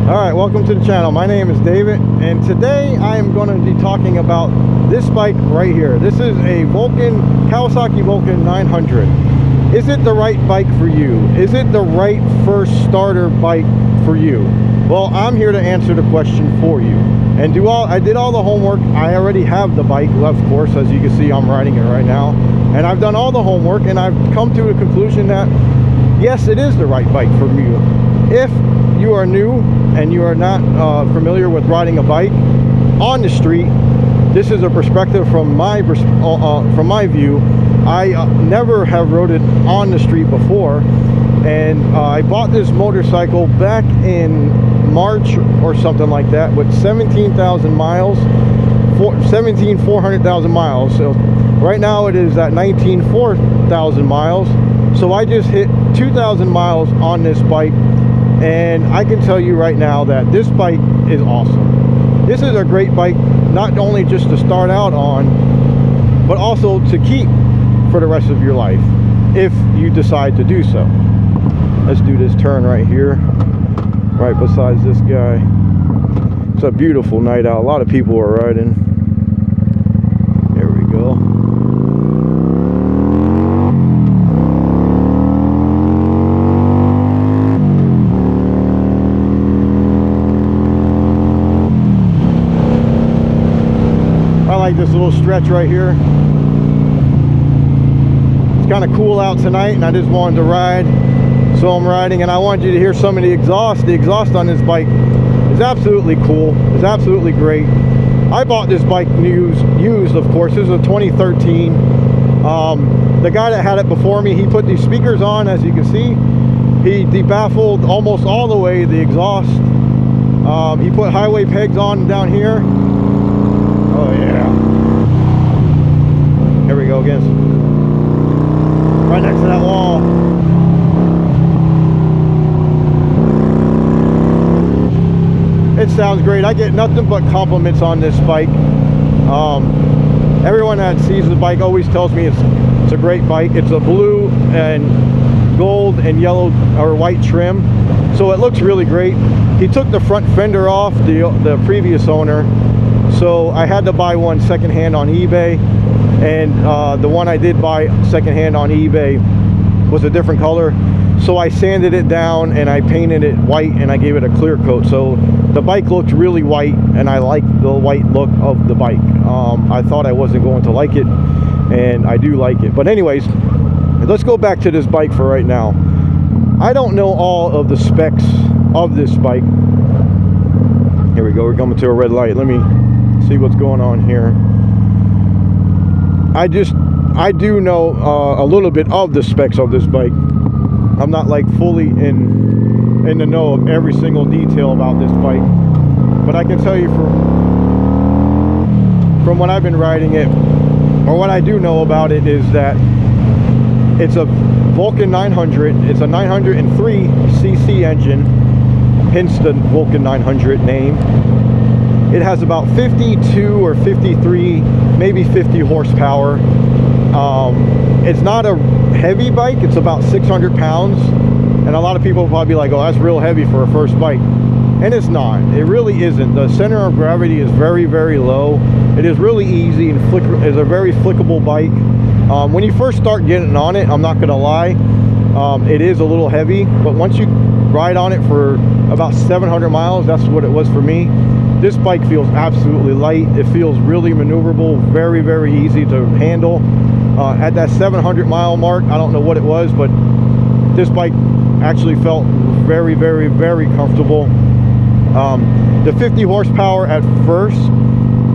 Alright, welcome to the channel. My name is David, and today I am going to be talking about this bike right here. This is a Vulcan, Kawasaki Vulcan 900. Is it the right bike for you? Is it the right first starter bike for you? Well, I'm here to answer the question for you. And I did all the homework. I already have the bike, of course, as you can see, I'm riding it right now. And I've done all the homework, and I've come to a conclusion that yes, it is the right bike for you. If you are new and you are not familiar with riding a bike on the street, this is a perspective from my view. I never have rode it on the street before, and I bought this motorcycle back in March or something like that with 17,000 miles, 400,000 miles. So right now it is at 19,400 miles. So I just hit 2,000 miles on this bike, and I can tell you right now that this bike is awesome. This is a great bike, not only just to start out on, but also to keep for the rest of your life, if you decide to do so. Let's do this turn right here, right besides this guy. It's a beautiful night out. A lot of people are riding. There we go. I like this little stretch right here. It's kind of cool out tonight, and I just wanted to ride, so I'm riding. And I wanted you to hear some of the exhaust. The exhaust on this bike is absolutely cool. It's absolutely great. I bought this bike used, of course. This is a 2013. The guy that had it before me, he put these speakers on, as you can see. He debaffled almost all the way the exhaust. He put highway pegs on down here. Oh yeah. Here we go again. Right next to that wall. It sounds great. I get nothing but compliments on this bike. Everyone that sees the bike always tells me it's a great bike. It's a blue and gold and yellow or white trim, so it looks really great. He took the front fender off, the previous owner, so I had to buy one secondhand on eBay, and the one I did buy secondhand on eBay was a different color. So I sanded it down and I painted it white, and I gave it a clear coat. So the bike looked really white, and I like the white look of the bike. I thought I wasn't going to like it, and I do like it. But anyways, let's go back to this bike for right now. I don't know all of the specs of this bike. Here we go, we're coming to a red light. Let me see what's going on here. I do know a little bit of the specs of this bike. I'm not like fully in the know of every single detail about this bike, but I can tell you from when I've been riding it, or what I do know about it, is that it's a Vulcan 900. It's a 903cc engine, hence the Vulcan 900 name. It has about 52 or 53, maybe 50 horsepower. It's not a heavy bike. It's about 600 pounds, and a lot of people will probably be like, oh, that's real heavy for a first bike, and it's not. It really isn't. The center of gravity is very, very low. It is really easy, and it's a very flickable bike. When you first start getting on it, I'm not gonna lie, it is a little heavy, but once you ride on it for about 700 miles, that's what it was for me. This bike feels absolutely light. It feels really maneuverable, very, very easy to handle. At that 700 mile mark, I don't know what it was, but this bike actually felt very, very, very comfortable. The 50 horsepower at first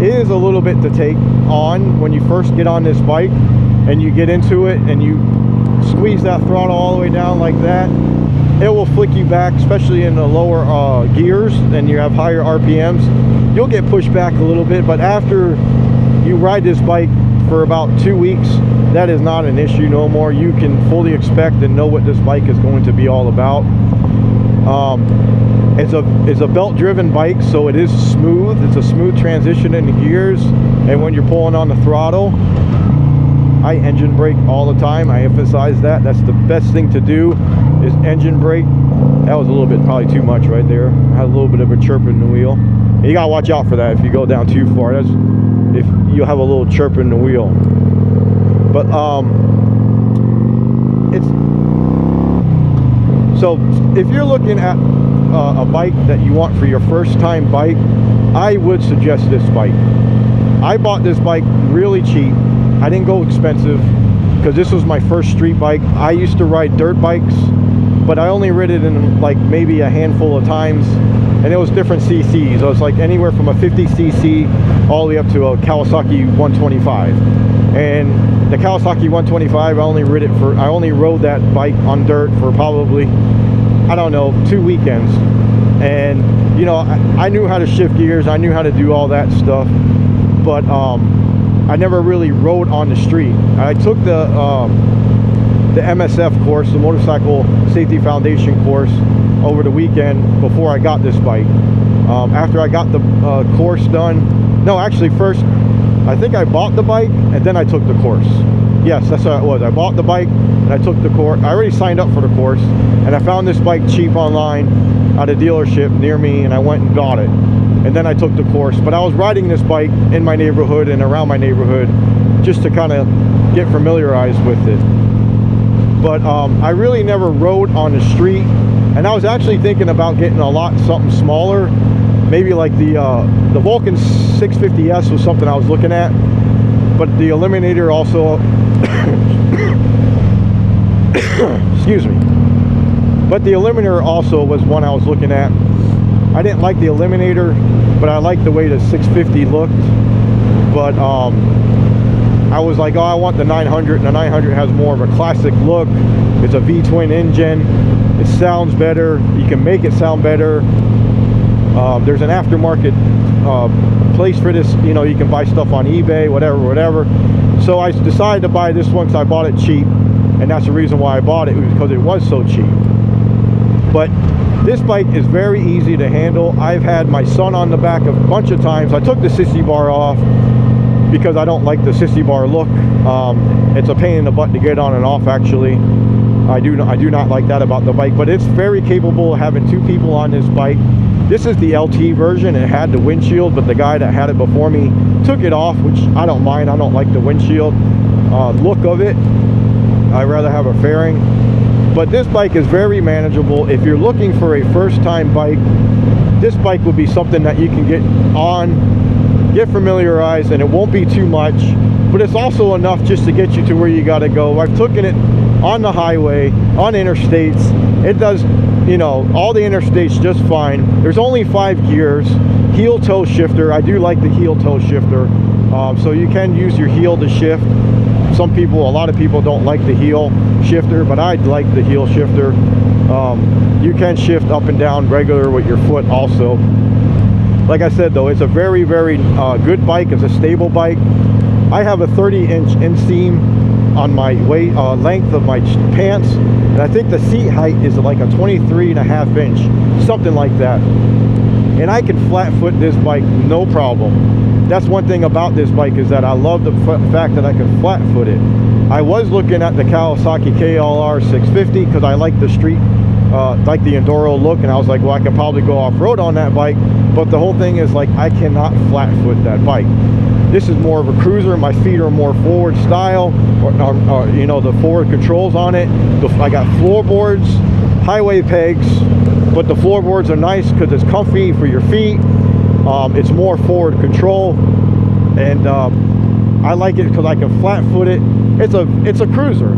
is a little bit to take on when you first get on this bike and you get into it and you squeeze that throttle all the way down like that. It will flick you back, especially in the lower gears, and you have higher RPMs. You'll get pushed back a little bit, but after you ride this bike for about 2 weeks, that is not an issue no more. You can fully expect and know what this bike is going to be all about. It's a belt driven bike, so it is smooth. It's a smooth transition into gears, and when you're pulling on the throttle, I engine brake all the time. I emphasize that. That's the best thing to do. is engine brake. That was a little bit, probably too much right there. I had a little bit of a chirp in the wheel. And you gotta watch out for that if you go down too far. That's if you'll have a little chirp in the wheel. But it's so if you're looking at a bike that you want for your first time bike, I would suggest this bike. I bought this bike really cheap. I didn't go expensive because this was my first street bike. I used to ride dirt bikes, but I only rid it in like maybe a handful of times, and it was different CCs. It was like anywhere from a 50cc all the way up to a Kawasaki 125. And the Kawasaki 125, I only rode that bike on dirt for probably, I don't know, 2 weekends. And you know, I knew how to shift gears, I knew how to do all that stuff, but I never really rode on the street. I took the MSF course, the Motorcycle Safety Foundation course, over the weekend before I got this bike. After I got the course done, no, actually first, I think I bought the bike and then I took the course. Yes, that's what it was. I bought the bike and I took the course. I already signed up for the course, and I found this bike cheap online at a dealership near me, and I went and got it. And then I took the course. But I was riding this bike in my neighborhood and around my neighborhood just to kind of get familiarized with it. But I really never rode on the street, and I was actually thinking about getting something smaller. Maybe like the Vulcan 650S was something I was looking at, but the Eliminator also excuse me, but the Eliminator also was one I was looking at. I didn't like the Eliminator, but I liked the way the 650 looked. But I was like, oh, I want the 900, and the 900 has more of a classic look. It's a V-twin engine. It sounds better. You can make it sound better. There's an aftermarket place for this. You know, you can buy stuff on eBay, whatever. So I decided to buy this one because I bought it cheap, and that's the reason why I bought it, because it was so cheap. But this bike is very easy to handle. I've had my son on the back a bunch of times. I took the sissy bar off because I don't like the sissy bar look. It's a pain in the butt to get on and off, actually. I do not like that about the bike, but it's very capable of having two people on this bike. This is the LT version. It had the windshield, but the guy that had it before me took it off, which I don't mind. I don't like the windshield look of it. I'd rather have a fairing. But this bike is very manageable. If you're looking for a first-time bike, this bike would be something that you can get on, get familiarized, and it won't be too much, but it's also enough just to get you to where you got to go. I've taken it on the highway, on interstates. It does, you know, all the interstates just fine. There's only 5 gears, heel toe shifter. I do like the heel toe shifter, so you can use your heel to shift. A lot of people don't like the heel shifter, but I like the heel shifter. You can shift up and down regular with your foot also. Like I said though, it's a very, very good bike. It's a stable bike. I have a 30-inch inseam on my length of my pants, and I think the seat height is like a 23.5 inch, something like that. And I can flat foot this bike no problem. That's one thing about this bike, is that I love the fact that I can flat foot it. I was looking at the Kawasaki KLR 650 because I like the street, like the enduro look, and I was like, well, I could probably go off-road on that bike, but the whole thing is like, I cannot flat foot that bike. This is more of a cruiser. My feet are more forward style, or you know, the forward controls on it. I got floorboards, highway pegs, but the floorboards are nice because it's comfy for your feet. It's more forward control, and I like it because I can flat foot it. It's a cruiser.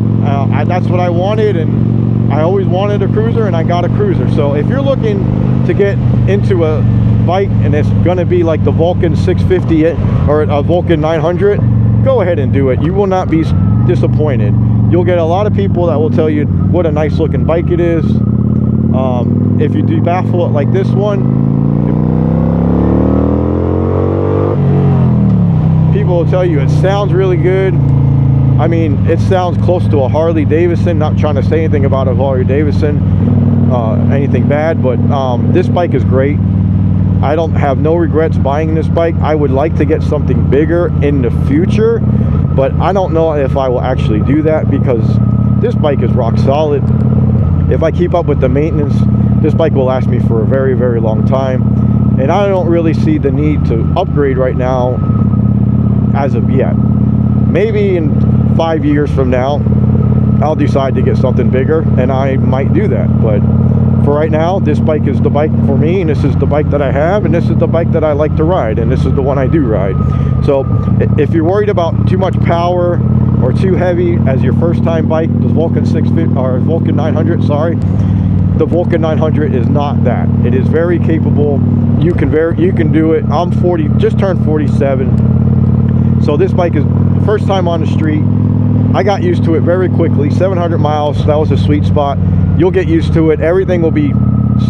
That's what I wanted, and I always wanted a cruiser, and I got a cruiser. So if you're looking to get into a bike and it's going to be like the Vulcan 650 or a Vulcan 900, go ahead and do it. You will not be disappointed. You'll get a lot of people that will tell you what a nice looking bike it is. If you do baffle it like this one, people will tell you it sounds really good. I mean, it sounds close to a Harley Davidson. Not trying to say anything about a Harley Davidson, anything bad, but this bike is great. I don't have no regrets buying this bike. I would like to get something bigger in the future, but I don't know if I will actually do that because this bike is rock solid. if I keep up with the maintenance, this bike will last me for a very, very long time. And I don't really see the need to upgrade right now as of yet. Maybe in 5 years from now, I'll decide to get something bigger, and I might do that. But for right now, this bike is the bike for me, and this is the bike that I have, and this is the bike that I like to ride, and this is the one I do ride. So if you're worried about too much power or too heavy as your first time bike, the Vulcan 650 or Vulcan 900, sorry, the Vulcan 900 is not that. It is very capable. You can do it. I'm 40, just turned 47. So this bike is first time on the street. I got used to it very quickly. 700 miles, that was a sweet spot. You'll get used to it. Everything will be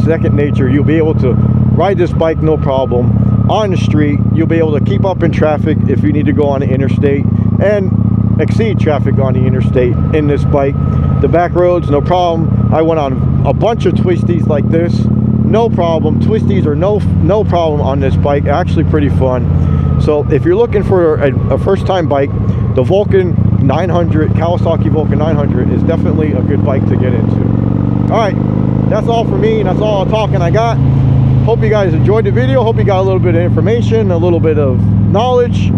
second nature. You'll be able to ride this bike no problem on the street. You'll be able to keep up in traffic if you need to go on the interstate, and exceed traffic on the interstate in this bike. The back roads, no problem. I went on a bunch of twisties like this, no problem. Twisties are no problem on this bike. Actually pretty fun. So if you're looking for a first time bike, the Vulcan 900, Kawasaki Vulcan 900 is definitely a good bike to get into. All right, that's all for me, and that's all the talking I got. Hope you guys enjoyed the video. Hope you got a little bit of information, a little bit of knowledge.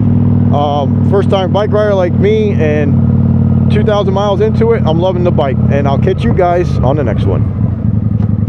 First time bike rider like me, and 2,000 miles into it, I'm loving the bike, and I'll catch you guys on the next one.